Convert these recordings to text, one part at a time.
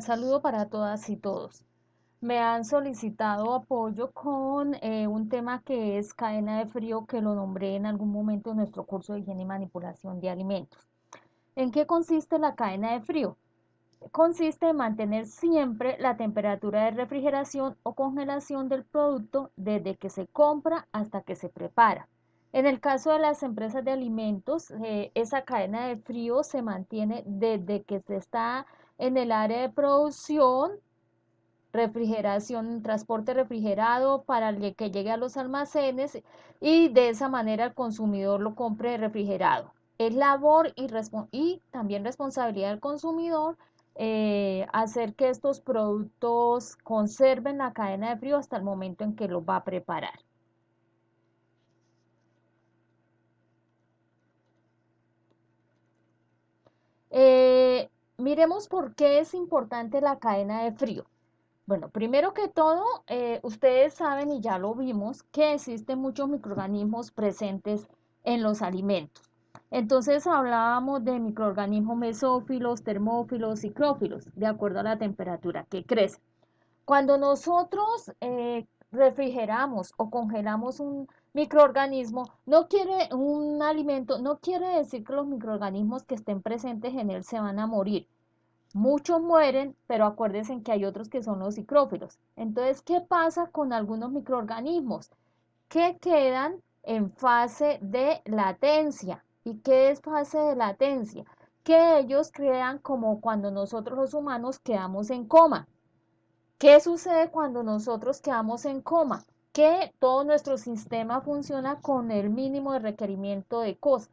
Saludo para todas y todos. Me han solicitado apoyo con un tema que es cadena de frío, que lo nombré en algún momento en nuestro curso de higiene y manipulación de alimentos. ¿En qué consiste la cadena de frío? Consiste en mantener siempre la temperatura de refrigeración o congelación del producto desde que se compra hasta que se prepara. En el caso de las empresas de alimentos, esa cadena de frío se mantiene desde que se está en el área de producción, refrigeración, transporte refrigerado para que llegue a los almacenes y de esa manera el consumidor lo compre refrigerado. Es labor y también responsabilidad del consumidor hacer que estos productos conserven la cadena de frío hasta el momento en que los va a preparar. Miremos por qué es importante la cadena de frío. Bueno, primero que todo, ustedes saben y ya lo vimos que existen muchos microorganismos presentes en los alimentos. Entonces hablábamos de microorganismos mesófilos, termófilos y crófilos, de acuerdo a la temperatura que crece. Cuando nosotros refrigeramos o congelamos un microorganismo, no quiere un alimento, no quiere decir que los microorganismos que estén presentes en él se van a morir. Muchos mueren, pero acuérdense que hay otros que son los cicrófilos. Entonces, ¿qué pasa con algunos microorganismos? Que quedan en fase de latencia. ¿Y qué es fase de latencia? Que ellos crean como cuando nosotros los humanos quedamos en coma. ¿Qué sucede cuando nosotros quedamos en coma? Que todo nuestro sistema funciona con el mínimo de requerimiento de cosas.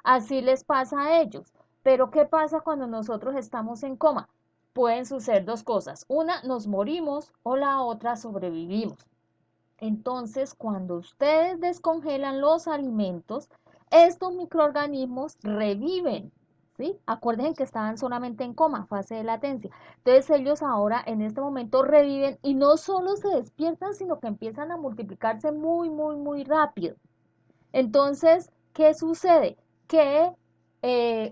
Así les pasa a ellos. Pero ¿qué pasa cuando nosotros estamos en coma? Pueden suceder dos cosas. Una, nos morimos o la otra, sobrevivimos. Entonces, cuando ustedes descongelan los alimentos, estos microorganismos reviven, ¿sí? Acuérdense que estaban solamente en coma, fase de latencia. Entonces, ellos ahora en este momento reviven y no solo se despiertan, sino que empiezan a multiplicarse muy, muy, muy rápido. Entonces, ¿qué sucede? Que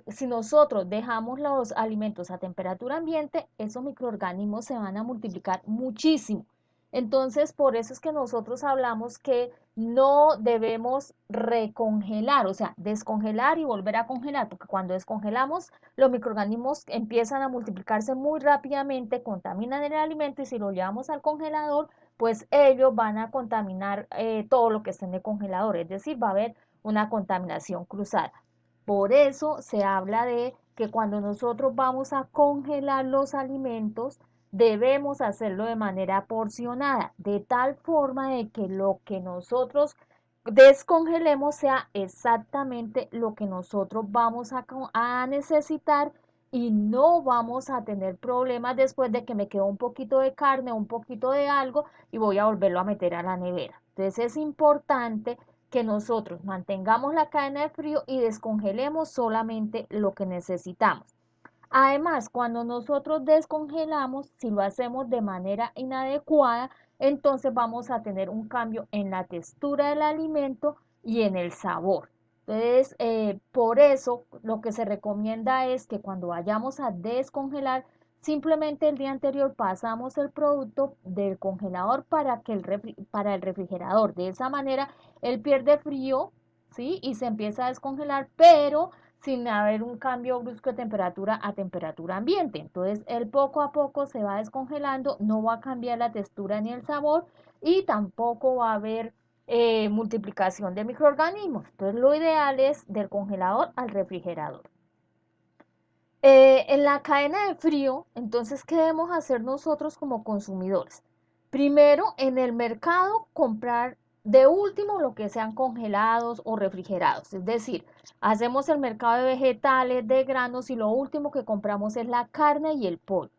si nosotros dejamos los alimentos a temperatura ambiente, esos microorganismos se van a multiplicar muchísimo. Entonces, por eso es que nosotros hablamos que no debemos recongelar, o sea, descongelar y volver a congelar, porque cuando descongelamos, los microorganismos empiezan a multiplicarse muy rápidamente, contaminan el alimento y si lo llevamos al congelador, pues ellos van a contaminar todo lo que esté en el congelador, es decir, va a haber una contaminación cruzada. Por eso se habla de que cuando nosotros vamos a congelar los alimentos, debemos hacerlo de manera porcionada, de tal forma de que lo que nosotros descongelemos sea exactamente lo que nosotros vamos a necesitar y no vamos a tener problemas después de que me quedó un poquito de carne, un poquito de algo y voy a volverlo a meter a la nevera. Entonces es importante que nosotros mantengamos la cadena de frío y descongelemos solamente lo que necesitamos. Además, cuando nosotros descongelamos, si lo hacemos de manera inadecuada, entonces vamos a tener un cambio en la textura del alimento y en el sabor. Entonces, por eso lo que se recomienda es que cuando vayamos a descongelar, simplemente el día anterior pasamos el producto del congelador para el refrigerador. De esa manera, él pierde frío, ¿sí? Y se empieza a descongelar, pero sin haber un cambio brusco de temperatura a temperatura ambiente. Entonces, él poco a poco se va descongelando, no va a cambiar la textura ni el sabor y tampoco va a haber multiplicación de microorganismos. Entonces, lo ideal es del congelador al refrigerador. En la cadena de frío, entonces, ¿qué debemos hacer nosotros como consumidores? Primero, en el mercado, comprar de último lo que sean congelados o refrigerados. Es decir, hacemos el mercado de vegetales, de granos y lo último que compramos es la carne y el pollo.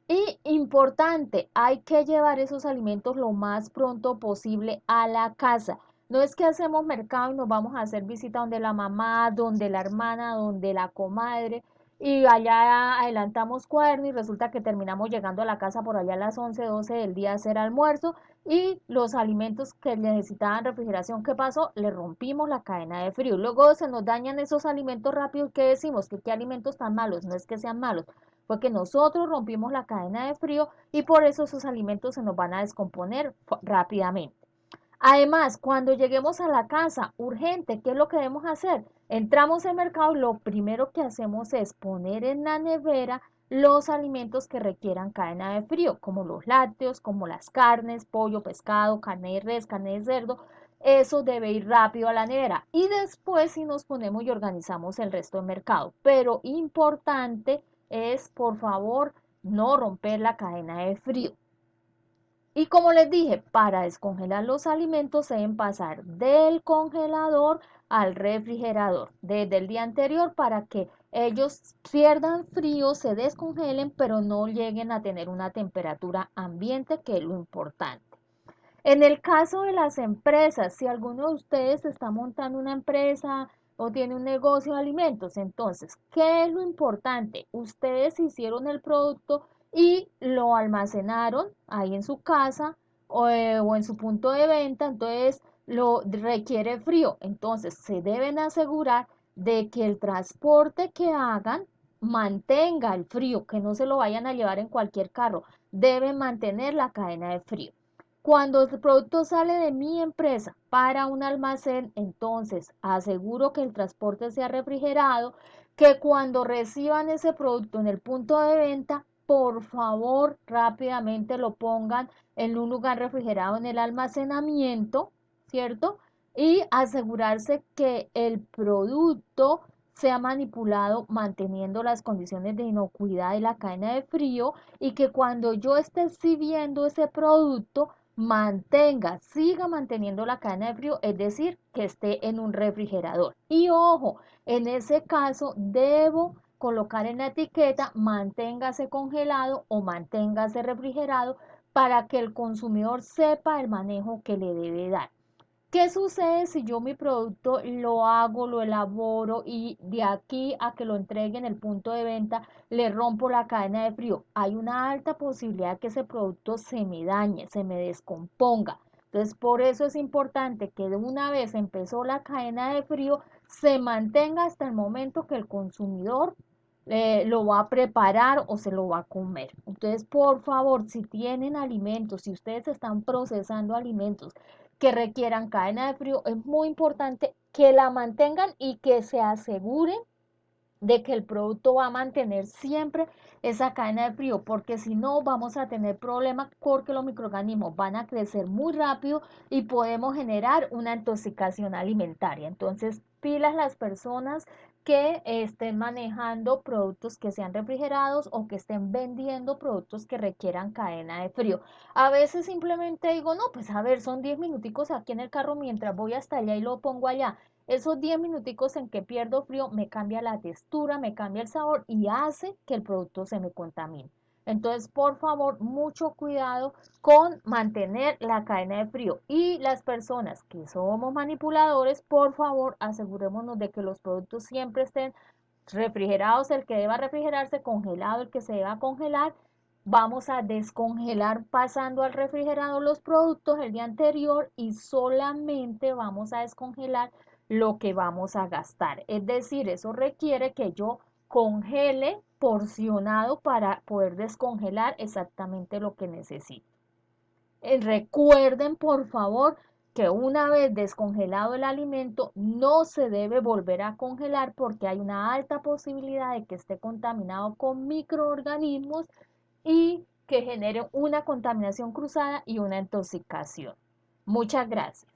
Y importante, hay que llevar esos alimentos lo más pronto posible a la casa. No es que hacemos mercado y nos vamos a hacer visita donde la mamá, donde la hermana, donde la comadre y allá adelantamos cuaderno y resulta que terminamos llegando a la casa por allá a las 11 12 del día a hacer almuerzo y los alimentos que necesitaban refrigeración, ¿qué pasó? Le rompimos la cadena de frío. Luego se nos dañan esos alimentos rápidos, ¿qué decimos? Que qué alimentos tan malos, no es que sean malos, Fue que nosotros rompimos la cadena de frío y por eso esos alimentos se nos van a descomponer rápidamente. Además, cuando lleguemos a la casa, urgente, ¿qué es lo que debemos hacer? Entramos al mercado y lo primero que hacemos es poner en la nevera los alimentos que requieran cadena de frío, como los lácteos, como las carnes, pollo, pescado, carne de res, carne de cerdo. Eso debe ir rápido a la nevera. Y después si nos ponemos y organizamos el resto del mercado. Pero importante es, por favor, no romper la cadena de frío. Y como les dije, para descongelar los alimentos se deben pasar del congelador al refrigerador desde el día anterior para que ellos pierdan frío, se descongelen, pero no lleguen a tener una temperatura ambiente, que es lo importante. En el caso de las empresas, si alguno de ustedes está montando una empresa o tiene un negocio de alimentos, entonces, ¿qué es lo importante? Ustedes hicieron el producto y lo almacenaron ahí en su casa o en su punto de venta, entonces lo requiere frío. Entonces, se deben asegurar de que el transporte que hagan mantenga el frío, que no se lo vayan a llevar en cualquier carro. Deben mantener la cadena de frío. Cuando el producto sale de mi empresa para un almacén, entonces aseguro que el transporte sea refrigerado, que cuando reciban ese producto en el punto de venta, por favor rápidamente lo pongan en un lugar refrigerado en el almacenamiento, ¿cierto? Y asegurarse que el producto sea manipulado manteniendo las condiciones de inocuidad de la cadena de frío y que cuando yo esté exhibiendo ese producto siga manteniendo la cadena de frío, es decir, que esté en un refrigerador. Y ojo, en ese caso debo colocar en la etiqueta manténgase congelado o manténgase refrigerado para que el consumidor sepa el manejo que le debe dar. ¿Qué sucede si yo mi producto lo hago, lo elaboro y de aquí a que lo entregue en el punto de venta le rompo la cadena de frío? Hay una alta posibilidad que ese producto se me dañe, se me descomponga. Entonces, por eso es importante que de una vez empezó la cadena de frío, se mantenga hasta el momento que el consumidor lo va a preparar o se lo va a comer. Entonces, por favor, si tienen alimentos, si ustedes están procesando alimentos que requieran cadena de frío, es muy importante que la mantengan y que se aseguren de que el producto va a mantener siempre esa cadena de frío, porque si no vamos a tener problemas porque los microorganismos van a crecer muy rápido y podemos generar una intoxicación alimentaria. Entonces, pilas las personas que estén manejando productos que sean refrigerados o que estén vendiendo productos que requieran cadena de frío. A veces simplemente digo, no, pues a ver, son 10 minuticos aquí en el carro mientras voy hasta allá y lo pongo allá. Esos 10 minuticos en que pierdo frío me cambia la textura, me cambia el sabor y hace que el producto se me contamine. Entonces, por favor, mucho cuidado con mantener la cadena de frío. Y las personas que somos manipuladores, por favor, asegurémonos de que los productos siempre estén refrigerados, el que deba refrigerarse, congelado, el que se deba congelar. Vamos a descongelar pasando al refrigerador los productos el día anterior y solamente vamos a descongelar lo que vamos a gastar. Es decir, eso requiere que yo congele porcionado para poder descongelar exactamente lo que necesito. Recuerden, por favor, que una vez descongelado el alimento no se debe volver a congelar porque hay una alta posibilidad de que esté contaminado con microorganismos y que genere una contaminación cruzada y una intoxicación. Muchas gracias.